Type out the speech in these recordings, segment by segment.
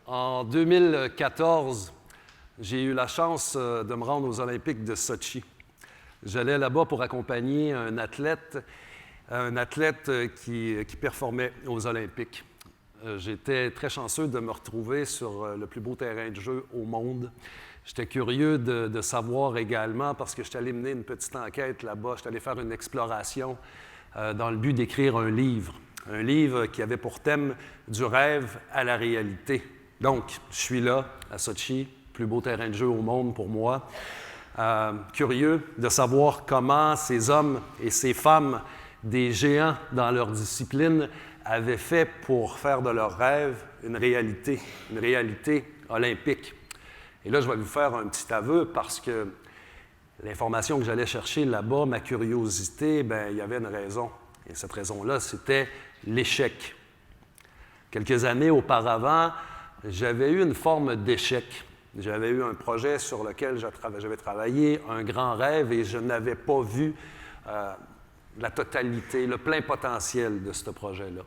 En 2014, j'ai eu la chance de me rendre aux Olympiques de Sotchi. J'allais là-bas pour accompagner un athlète qui performait aux Olympiques. J'étais très chanceux de me retrouver sur le plus beau terrain de jeu au monde. J'étais curieux de savoir également, parce que j'étais allé mener une petite enquête là-bas, j'étais allé faire une exploration dans le but d'écrire un livre qui avait pour thème « Du rêve à la réalité ». Donc, je suis là, à Sotchi, plus beau terrain de jeu au monde pour moi, curieux de savoir comment ces hommes et ces femmes, des géants dans leur discipline, avaient fait pour faire de leur rêve une réalité olympique. Et là, je vais vous faire un petit aveu parce que l'information que j'allais chercher là-bas, ma curiosité, il y avait une raison. Et cette raison-là, c'était l'échec. Quelques années auparavant, j'avais eu une forme d'échec. J'avais eu un projet sur lequel j'avais travaillé, un grand rêve, et je n'avais pas vu la totalité, le plein potentiel de ce projet-là.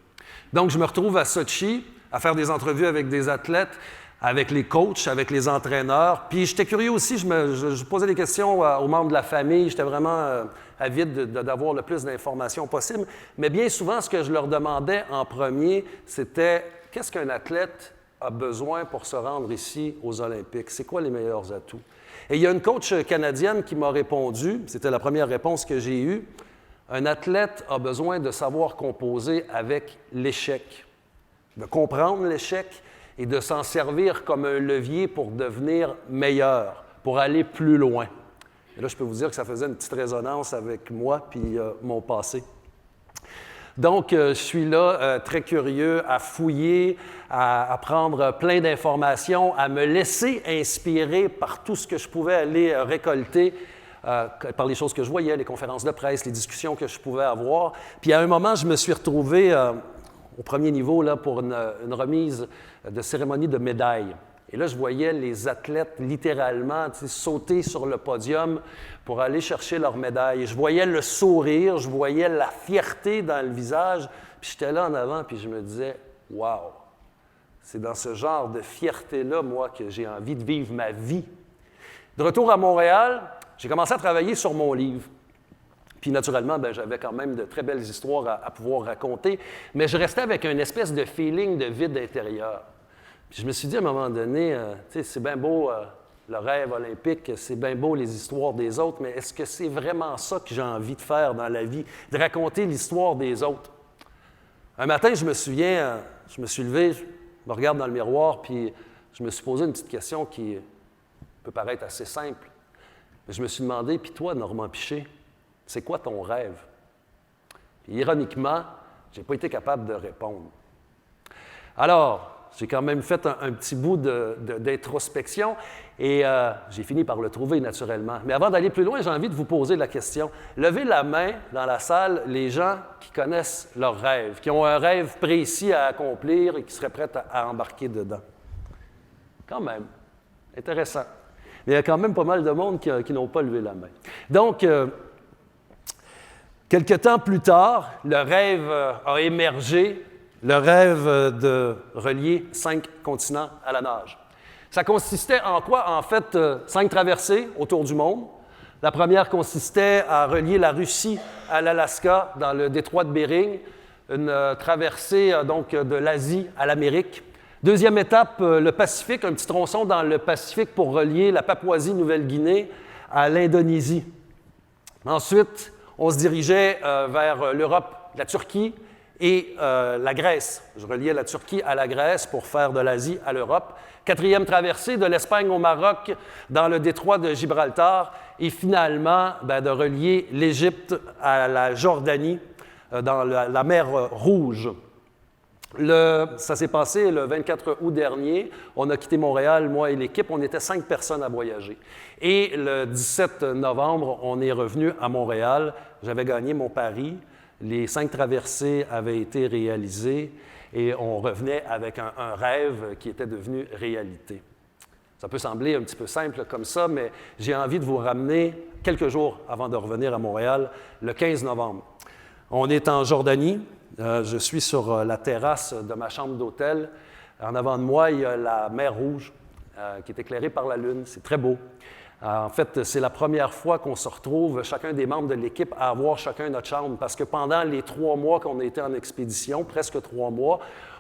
Donc, je me retrouve à Sotchi à faire des entrevues avec des athlètes, avec les coachs, avec les entraîneurs. Puis j'étais curieux aussi, je posais des questions aux membres de la famille. J'étais vraiment avide d'avoir le plus d'informations possible. Mais bien souvent, ce que je leur demandais en premier, c'était « Qu'est-ce qu'un athlète a besoin pour se rendre ici aux Olympiques? C'est quoi les meilleurs atouts? » Et il y a une coach canadienne qui m'a répondu, c'était la première réponse que j'ai eue, « Un athlète a besoin de savoir composer avec l'échec, de comprendre l'échec, et de s'en servir comme un levier pour devenir meilleur, pour aller plus loin. » Et là, je peux vous dire que ça faisait une petite résonance avec moi puis mon passé. Donc, je suis là très curieux à fouiller, à prendre plein d'informations, à me laisser inspirer par tout ce que je pouvais aller récolter, par les choses que je voyais, les conférences de presse, les discussions que je pouvais avoir. Puis à un moment, je me suis retrouvé au premier niveau là, pour une remise de cérémonie de médailles. Et là, je voyais les athlètes littéralement sauter sur le podium pour aller chercher leur médaille. Je voyais le sourire, je voyais la fierté dans le visage, puis j'étais là en avant, puis je me disais « Wow! C'est dans ce genre de fierté-là, moi, que j'ai envie de vivre ma vie. » De retour à Montréal, j'ai commencé à travailler sur mon livre. Puis naturellement, j'avais quand même de très belles histoires à pouvoir raconter, mais je restais avec une espèce de feeling de vide intérieur. Puis je me suis dit à un moment donné, c'est bien beau le rêve olympique, c'est bien beau les histoires des autres, mais est-ce que c'est vraiment ça que j'ai envie de faire dans la vie, de raconter l'histoire des autres? Un matin, je me souviens, je me suis levé, je me regarde dans le miroir, puis je me suis posé une petite question qui peut paraître assez simple. Mais je me suis demandé, puis toi, Normand Piché, c'est quoi ton rêve? Puis, ironiquement, je n'ai pas été capable de répondre. Alors, j'ai quand même fait un petit bout d'introspection et j'ai fini par le trouver naturellement. Mais avant d'aller plus loin, j'ai envie de vous poser la question. Levez la main dans la salle les gens qui connaissent leur rêve, qui ont un rêve précis à accomplir et qui seraient prêts à embarquer dedans. Quand même, intéressant. Mais il y a quand même pas mal de monde qui n'ont pas levé la main. Donc, quelque temps plus tard, le rêve a émergé, le rêve de relier 5 continents à la nage. Ça consistait en quoi? En fait, 5 traversées autour du monde. La première consistait à relier la Russie à l'Alaska dans le détroit de Bering, une traversée donc de l'Asie à l'Amérique. Deuxième étape, le Pacifique, un petit tronçon dans le Pacifique pour relier la Papouasie-Nouvelle-Guinée à l'Indonésie. Ensuite, on se dirigeait vers l'Europe, la Turquie et la Grèce. Je reliais la Turquie à la Grèce pour faire de l'Asie à l'Europe. Quatrième traversée de l'Espagne au Maroc dans le détroit de Gibraltar. Et finalement, de relier l'Égypte à la Jordanie dans la mer Rouge. Ça s'est passé le 24 août dernier. On a quitté Montréal, moi et l'équipe. On était 5 personnes à voyager. Et le 17 novembre, on est revenu à Montréal. J'avais gagné mon pari. Les 5 traversées avaient été réalisées et on revenait avec un rêve qui était devenu réalité. Ça peut sembler un petit peu simple comme ça, mais j'ai envie de vous ramener quelques jours avant de revenir à Montréal, le 15 novembre. On est en Jordanie. Je suis sur la terrasse de ma chambre d'hôtel. En avant de moi, il y a la mer Rouge, qui est éclairée par la lune. C'est très beau. En fait, c'est la première fois qu'on se retrouve, chacun des membres de l'équipe, à avoir chacun notre chambre, parce que pendant les 3 mois qu'on a été en expédition, presque 3 mois,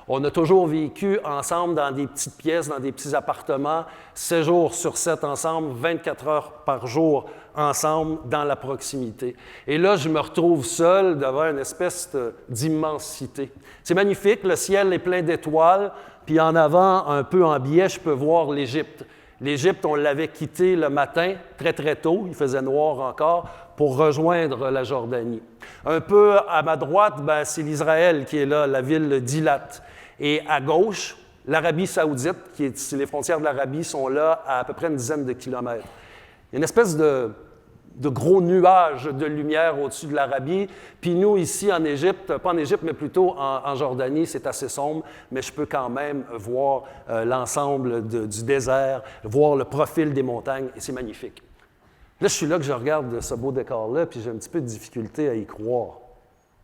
on a toujours vécu ensemble dans des petites pièces, dans des petits appartements, 7 jours sur 7 ensemble, 24 heures par jour ensemble, dans la proximité. Et là, je me retrouve seul devant une espèce d'immensité. C'est magnifique, le ciel est plein d'étoiles, puis en avant, un peu en biais, je peux voir l'Égypte. L'Égypte, on l'avait quitté le matin, très, très tôt, il faisait noir encore, pour rejoindre la Jordanie. Un peu à ma droite, c'est l'Israël qui est là, la ville d'Ilat. Et à gauche, l'Arabie saoudite, les frontières de l'Arabie sont là à peu près une dizaine de kilomètres. Il y a une espèce de gros nuage de lumière au-dessus de l'Arabie. Puis nous, ici en Égypte, pas en Égypte, mais plutôt en Jordanie, c'est assez sombre, mais je peux quand même voir l'ensemble du désert, voir le profil des montagnes, et c'est magnifique. Là, je suis là que je regarde ce beau décor-là, puis j'ai un petit peu de difficulté à y croire.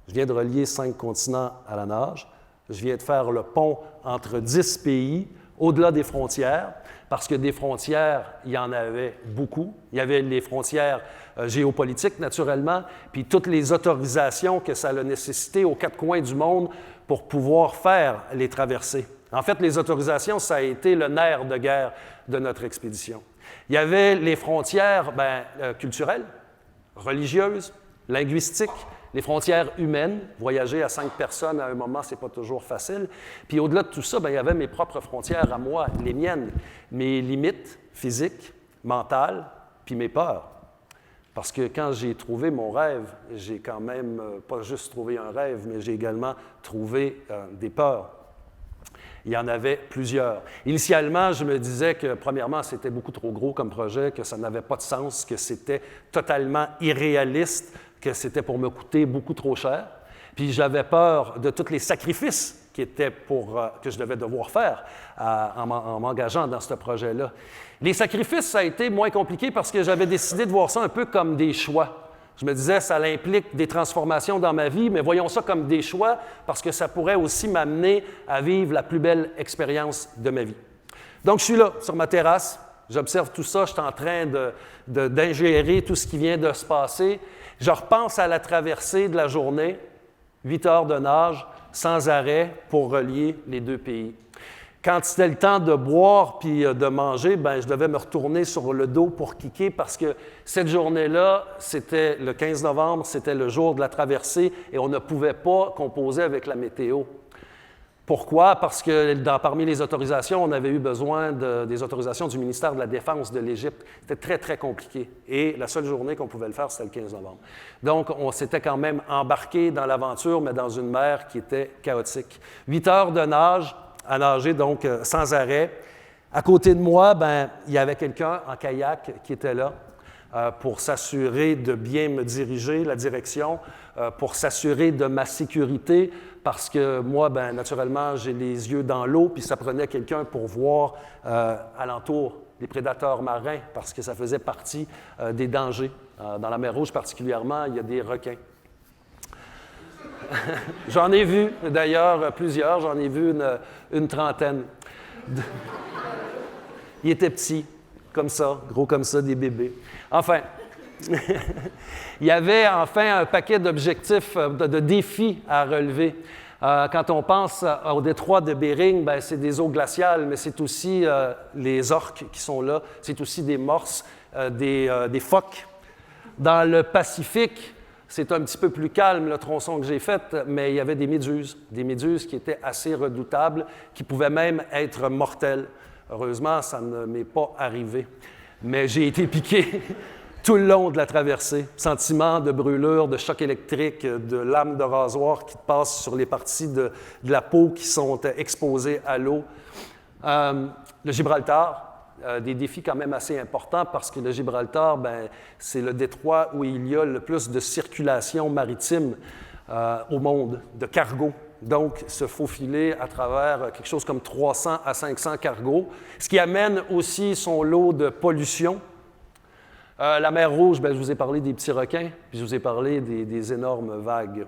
Je viens de relier 5 continents à la nage. Je viens de faire le pont entre 10 pays, au-delà des frontières, parce que des frontières, il y en avait beaucoup. Il y avait les frontières géopolitiques, naturellement, puis toutes les autorisations que ça a nécessité aux 4 coins du monde pour pouvoir faire les traversées. En fait, les autorisations, ça a été le nerf de guerre de notre expédition. Il y avait les frontières culturelles, religieuses, linguistiques, les frontières humaines. Voyager à 5 personnes à un moment, ce n'est pas toujours facile. Puis au-delà de tout ça, il y avait mes propres frontières à moi, les miennes, mes limites physiques, mentales, puis mes peurs. Parce que quand j'ai trouvé mon rêve, j'ai quand même pas juste trouvé un rêve, mais j'ai également trouvé des peurs. Il y en avait plusieurs. Initialement, je me disais que, premièrement, c'était beaucoup trop gros comme projet, que ça n'avait pas de sens, que c'était totalement irréaliste, que c'était pour me coûter beaucoup trop cher. Puis j'avais peur de tous les sacrifices qui étaient que je devais devoir faire en m'engageant dans ce projet-là. Les sacrifices, ça a été moins compliqué parce que j'avais décidé de voir ça un peu comme des choix. Je me disais, ça implique des transformations dans ma vie, mais voyons ça comme des choix parce que ça pourrait aussi m'amener à vivre la plus belle expérience de ma vie. Donc, je suis là, sur ma terrasse, j'observe tout ça, je suis en train d'ingérer tout ce qui vient de se passer. Je repense à la traversée de la journée, 8 heures de nage, sans arrêt, pour relier les 2 pays. Quand c'était le temps de boire puis de manger, je devais me retourner sur le dos pour kicker parce que cette journée-là, c'était le 15 novembre, c'était le jour de la traversée et on ne pouvait pas composer avec la météo. Pourquoi? Parce que parmi les autorisations, on avait eu besoin des autorisations du ministère de la Défense de l'Égypte. C'était très, très compliqué. Et la seule journée qu'on pouvait le faire, c'était le 15 novembre. Donc, on s'était quand même embarqué dans l'aventure, mais dans une mer qui était chaotique. 8 heures de nage, à nager donc sans arrêt. À côté de moi, il y avait quelqu'un en kayak qui était là pour s'assurer de bien me diriger la direction, pour s'assurer de ma sécurité, parce que moi, naturellement, j'ai les yeux dans l'eau, puis ça prenait quelqu'un pour voir alentour des prédateurs marins, parce que ça faisait partie des dangers. Dans la mer Rouge particulièrement, il y a des requins. J'en ai vu, d'ailleurs, plusieurs. J'en ai vu une trentaine. Ils étaient petits, comme ça, gros comme ça, des bébés. Enfin, il y avait enfin un paquet d'objectifs, de défis à relever. Quand on pense au détroit de Bering, c'est des eaux glaciales, mais c'est aussi les orques qui sont là, c'est aussi des morses, des phoques. Dans le Pacifique, c'est un petit peu plus calme, le tronçon que j'ai fait, mais il y avait des méduses qui étaient assez redoutables, qui pouvaient même être mortelles. Heureusement, ça ne m'est pas arrivé. Mais j'ai été piqué tout le long de la traversée. Sentiment de brûlure, de choc électrique, de lames de rasoir qui passent sur les parties de la peau qui sont exposées à l'eau. Le Gibraltar, des défis quand même assez importants parce que le Gibraltar, c'est le détroit où il y a le plus de circulation maritime au monde, de cargos. Donc, se faufiler à travers quelque chose comme 300 à 500 cargos, ce qui amène aussi son lot de pollution. La mer Rouge, je vous ai parlé des petits requins, puis je vous ai parlé des énormes vagues.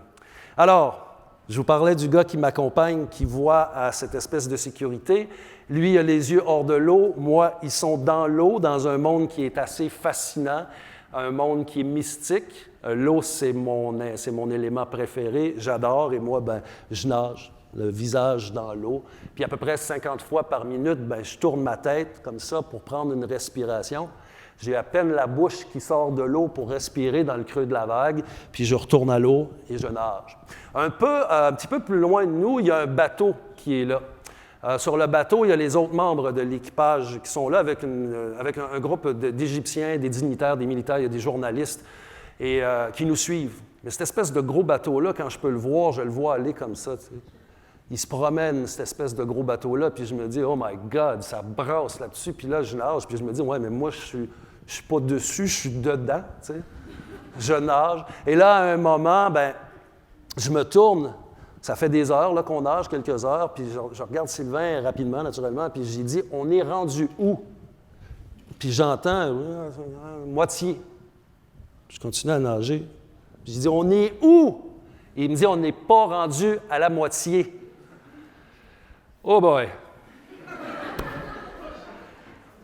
Alors, Je vous parlais du gars qui m'accompagne, qui voit à cette espèce de sécurité. Lui, il a les yeux hors de l'eau. Moi, ils sont dans l'eau, dans un monde qui est assez fascinant, un monde qui est mystique. L'eau, c'est mon élément préféré. J'adore et moi, je nage, le visage dans l'eau. Puis à peu près 50 fois par minute, je tourne ma tête comme ça pour prendre une respiration. J'ai à peine la bouche qui sort de l'eau pour respirer dans le creux de la vague, puis je retourne à l'eau et je nage. Un petit peu plus loin de nous, il y a un bateau qui est là. Sur le bateau, il y a les autres membres de l'équipage qui sont là avec un groupe d'Égyptiens, des dignitaires, des militaires, il y a des journalistes et qui nous suivent. Mais cette espèce de gros bateau-là, quand je peux le voir, je le vois aller comme ça. Tu sais. Il se promène, cette espèce de gros bateau-là, puis je me dis « Oh my God, ça brasse là-dessus », puis là, je nage, puis je me dis « Ouais, mais moi, je suis pas dessus, je suis dedans, tu sais. » Je nage. Et là, à un moment, je me tourne. Ça fait des heures là, qu'on nage, quelques heures, puis je regarde Sylvain rapidement, naturellement, puis j'ai dit « On est rendu où? » Puis j'entends « Moitié. » Je continue à nager. Puis j'ai dit « On est où? » Et il me dit « On n'est pas rendu à la moitié. » Oh boy!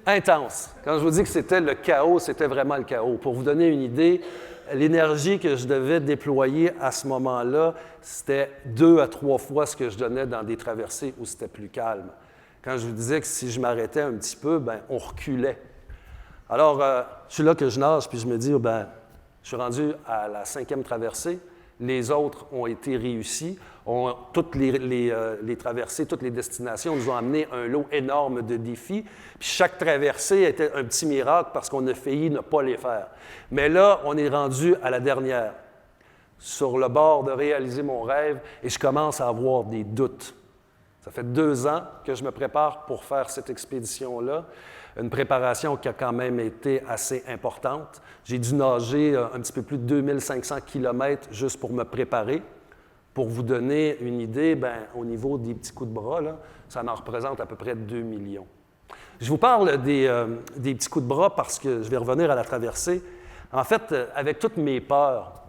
Intense. Quand je vous dis que c'était le chaos, c'était vraiment le chaos. Pour vous donner une idée, l'énergie que je devais déployer à ce moment-là, c'était 2 à 3 fois ce que je donnais dans des traversées où c'était plus calme. Quand je vous disais que si je m'arrêtais un petit peu, on reculait. Alors, je suis là que je nage, puis je me dis, je suis rendu à la 5e traversée. Les autres ont été réussis. Toutes les traversées, toutes les destinations nous ont amené un lot énorme de défis. Puis chaque traversée était un petit miracle parce qu'on a failli ne pas les faire. Mais là, on est rendu à la dernière, sur le bord de réaliser mon rêve, et je commence à avoir des doutes. Ça fait 2 ans que je me prépare pour faire cette expédition-là. Une préparation qui a quand même été assez importante. J'ai dû nager un petit peu plus de 2500 km juste pour me préparer. Pour vous donner une idée, au niveau des petits coups de bras, là, ça en représente à peu près 2 millions. Je vous parle des petits coups de bras parce que je vais revenir à la traversée. En fait, avec toutes mes peurs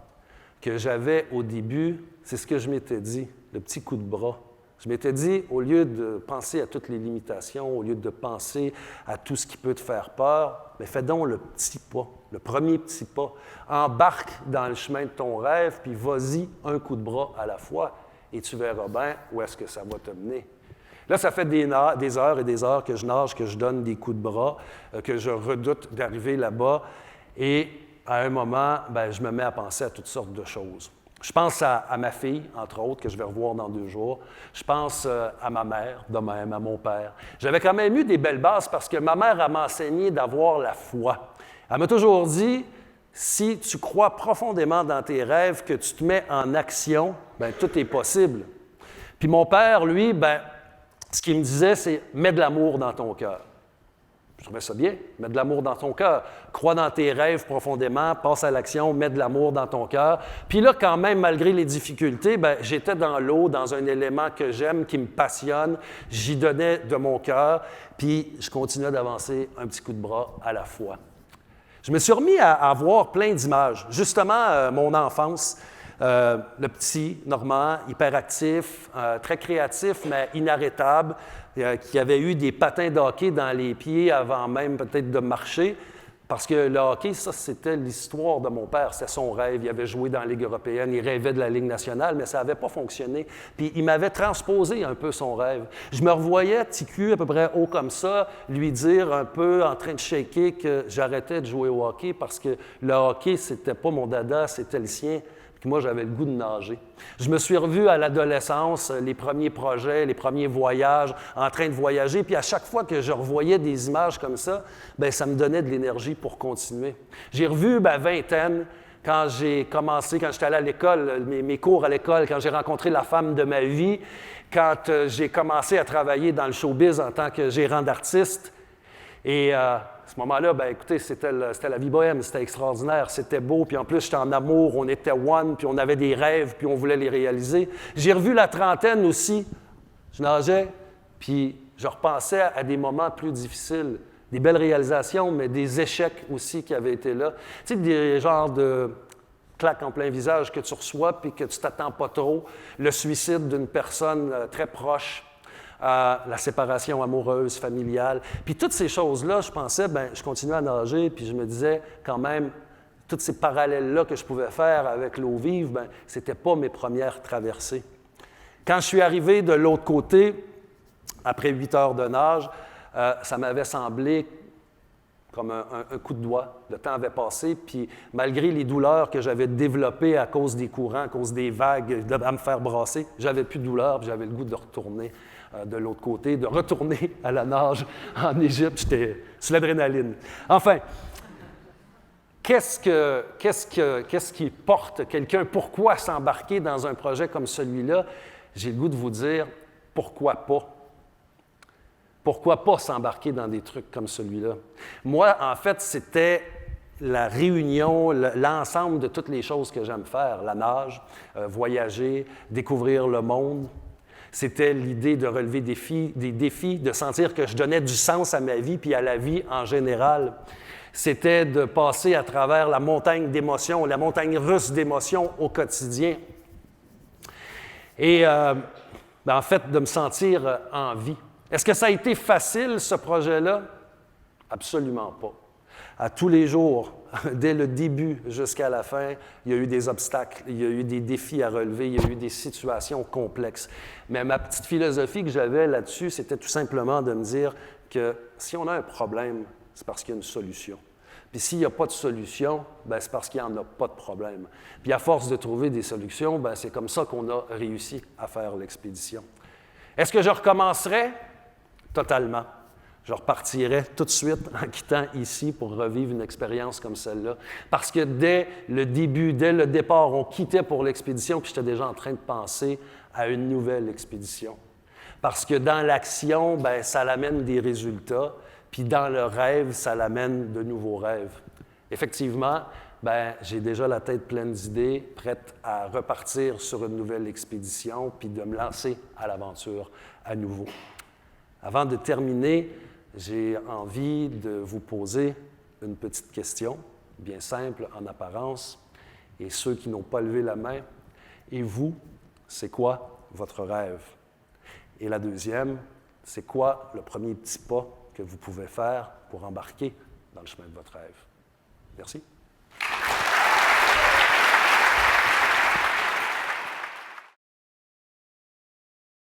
que j'avais au début, c'est ce que je m'étais dit, le petit coup de bras. Je m'étais dit, au lieu de penser à toutes les limitations, au lieu de penser à tout ce qui peut te faire peur, fais donc le petit pas, le premier petit pas. Embarque dans le chemin de ton rêve, puis vas-y un coup de bras à la fois, et tu verras bien où est-ce que ça va te mener. Là, ça fait des heures et des heures que je nage, que je donne des coups de bras, que je redoute d'arriver là-bas, et à un moment, je me mets à penser à toutes sortes de choses. Je pense à ma fille, entre autres, que je vais revoir dans 2 jours. Je pense à ma mère, de même, à mon père. J'avais quand même eu des belles bases parce que ma mère m'a enseigné d'avoir la foi. Elle m'a toujours dit, si tu crois profondément dans tes rêves, que tu te mets en action, tout est possible. Puis mon père, lui, ce qu'il me disait, c'est « mets de l'amour dans ton cœur ». Je trouvais ça bien, mets de l'amour dans ton cœur. Crois dans tes rêves profondément, passe à l'action, mets de l'amour dans ton cœur. Puis là, quand même, malgré les difficultés, j'étais dans l'eau, dans un élément que j'aime, qui me passionne. J'y donnais de mon cœur, puis je continuais d'avancer un petit coup de bras à la fois. Je me suis remis à avoir plein d'images. Justement, mon enfance, le petit Normand, hyperactif, très créatif, mais inarrêtable, qui avait eu des patins de hockey dans les pieds avant même peut-être de marcher, parce que le hockey, ça, c'était l'histoire de mon père, c'était son rêve. Il avait joué dans la Ligue européenne, il rêvait de la Ligue nationale, mais ça n'avait pas fonctionné. Puis il m'avait transposé un peu son rêve. Je me revoyais, petit cul, à peu près haut comme ça, lui dire un peu, en train de shaker, que j'arrêtais de jouer au hockey parce que le hockey, c'était pas mon dada, c'était le sien. Puis moi, j'avais le goût de nager. Je me suis revu à l'adolescence, les premiers projets, les premiers voyages, en train de voyager. Puis à chaque fois que je revoyais des images comme ça, ça me donnait de l'énergie pour continuer. J'ai revu vingtaine, quand j'ai commencé, quand j'étais allé à l'école, mes cours à l'école, quand j'ai rencontré la femme de ma vie, quand j'ai commencé à travailler dans le showbiz en tant que gérant d'artiste. Et à ce moment-là, écoutez, c'était la vie bohème, c'était extraordinaire, c'était beau, puis en plus, j'étais en amour, on était one, puis on avait des rêves, puis on voulait les réaliser. J'ai revu la trentaine aussi. Je nageais, puis je repensais à des moments plus difficiles, des belles réalisations, mais des échecs aussi qui avaient été là. Tu sais, des genres de claque en plein visage que tu reçois puis que tu ne t'attends pas trop, le suicide d'une personne très proche, la séparation amoureuse, familiale. Puis toutes ces choses-là, je pensais, bien, je continuais à nager, puis je me disais quand même, tous ces parallèles-là que je pouvais faire avec l'eau vive, bien, ce n'était pas mes premières traversées. Quand je suis arrivé de l'autre côté, après 8 heures de nage, ça m'avait semblé comme un coup de doigt. Le temps avait passé, puis malgré les douleurs que j'avais développées à cause des courants, à cause des vagues, à me faire brasser, j'avais plus de douleur, puis j'avais le goût de retourner de l'autre côté, de retourner à la nage en Égypte. J'étais sur l'adrénaline. Enfin, qu'est-ce qui porte quelqu'un? Pourquoi s'embarquer dans un projet comme celui-là? J'ai le goût de vous dire, pourquoi pas? Pourquoi pas s'embarquer dans des trucs comme celui-là? Moi, en fait, c'était la réunion, l'ensemble de toutes les choses que j'aime faire, la nage, voyager, découvrir le monde. C'était l'idée de relever des défis, de sentir que je donnais du sens à ma vie puis à la vie en général. C'était de passer à travers la montagne d'émotions, la montagne russe d'émotions au quotidien. Et en fait, de me sentir en vie. Est-ce que ça a été facile, ce projet-là? Absolument pas. À tous les jours, dès le début jusqu'à la fin, il y a eu des obstacles, il y a eu des défis à relever, il y a eu des situations complexes. Mais ma petite philosophie que j'avais là-dessus, c'était tout simplement de me dire que si on a un problème, c'est parce qu'il y a une solution. Puis s'il n'y a pas de solution, bien, c'est parce qu'il n'y en a pas de problème. Puis à force de trouver des solutions, bien, c'est comme ça qu'on a réussi à faire l'expédition. Est-ce que je recommencerai? Totalement. Je repartirai tout de suite en quittant ici pour revivre une expérience comme celle-là. Parce que dès le début, dès le départ, on quittait pour l'expédition, puis j'étais déjà en train de penser à une nouvelle expédition. Parce que dans l'action, bien, ça l'amène des résultats, puis dans le rêve, ça l'amène de nouveaux rêves. Effectivement, bien, j'ai déjà la tête pleine d'idées, prête à repartir sur une nouvelle expédition, puis de me lancer à l'aventure à nouveau. Avant de terminer, j'ai envie de vous poser une petite question, bien simple en apparence, et ceux qui n'ont pas levé la main. Et vous, c'est quoi votre rêve? Et la deuxième, c'est quoi le premier petit pas que vous pouvez faire pour embarquer dans le chemin de votre rêve? Merci.